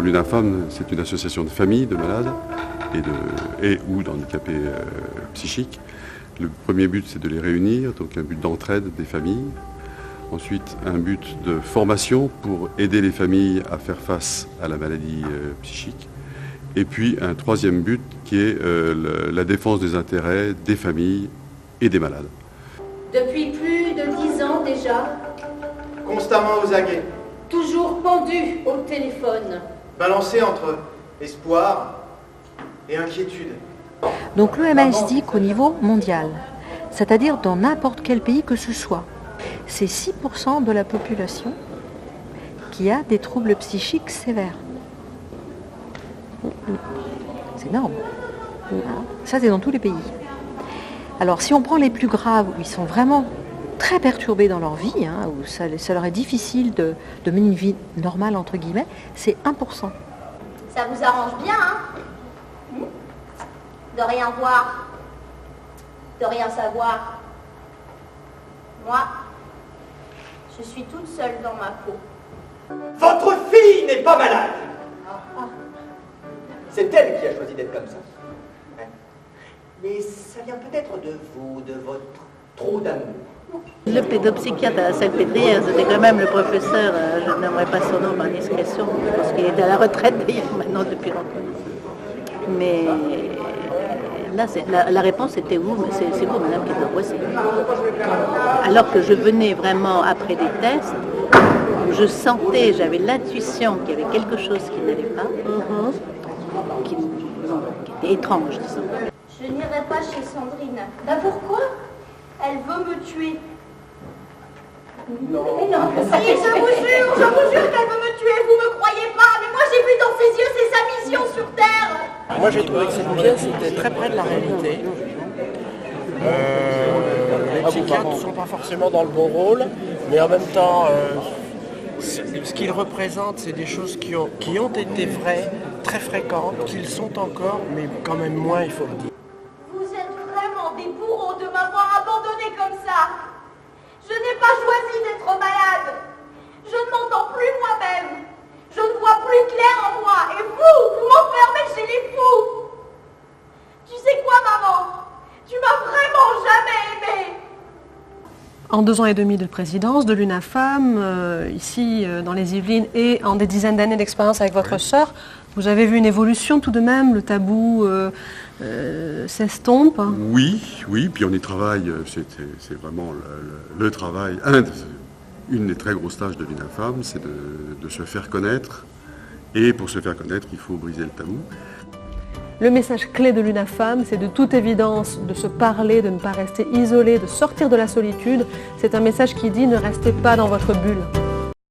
L'UNAFAM, c'est une association de familles de malades ou d'handicapés psychiques. Le premier but, c'est de les réunir, donc un but d'entraide des familles. Ensuite, un but de formation pour aider les familles à faire face à la maladie psychique. Et puis un troisième but qui est la défense des intérêts des familles et des malades. Depuis plus de 10 ans déjà. Constamment aux aguets. Toujours pendu au téléphone. Balancé entre espoir et inquiétude. Donc l'OMS dit qu'au niveau mondial, c'est-à-dire dans n'importe quel pays que ce soit, c'est 6% de la population qui a des troubles psychiques sévères. C'est énorme. Ça, c'est dans tous les pays. Alors, si on prend les plus graves, où ils sont vraiment très perturbés dans leur vie, où ça leur est difficile de mener une vie normale, entre guillemets, c'est 1%. Ça vous arrange bien, hein? De rien voir, de rien savoir. Moi, je suis toute seule dans ma peau. Votre fille n'est pas malade. C'est elle qui a choisi d'être comme ça. Mais ça vient peut-être de vous, de votre trop d'amour. Le pédopsychiatre à la Salpêtrière, c'était quand même le professeur, je n'aimerais pas son nom par discrétion, parce qu'il est à la retraite d'ailleurs maintenant depuis longtemps. Mais là, la réponse était vous, mais c'est vous, madame, qui doit bosser. Alors que je venais vraiment après des tests, où je sentais, j'avais l'intuition qu'il y avait quelque chose qui n'allait pas, qui était étrange, disons. Je n'irai pas chez Sandrine. Ben pourquoi? Elle veut me tuer. Non. Mais non. Si, je vous jure qu'elle veut me tuer. Vous me croyez pas, mais moi j'ai vu dans ses yeux, c'est sa mission sur Terre. Moi j'ai trouvé que cette pièce était très près de la réalité. Les psychiatres ne sont pas forcément dans le bon rôle, mais en même temps, ce qu'ils représentent, c'est des choses qui ont été vraies, très fréquentes, qu'ils sont encore, mais quand même moins, il faut le dire. Vous êtes vraiment des bourreaux de m'avoir abandonné comme ça. Je n'ai pas choisi d'être malade. Je ne m'entends plus moi-même. Je ne vois plus clair en moi. Et vous m'enfermez chez les fous. Tu sais quoi, maman? Tu m'as vraiment jamais aimée. En 2 ans et demi de présidence de l'UNAFAM, ici dans les Yvelines, et en des dizaines d'années d'expérience avec votre sœur, vous avez vu une évolution tout de même, le tabou s'estompe? Oui, puis on y travaille, c'est vraiment le travail. Une des très grosses tâches de l'UNAFAM, c'est de se faire connaître, et pour se faire connaître, il faut briser le tabou. Le message clé de l'UNAFAM, c'est de toute évidence de se parler, de ne pas rester isolé, de sortir de la solitude. C'est un message qui dit ne restez pas dans votre bulle.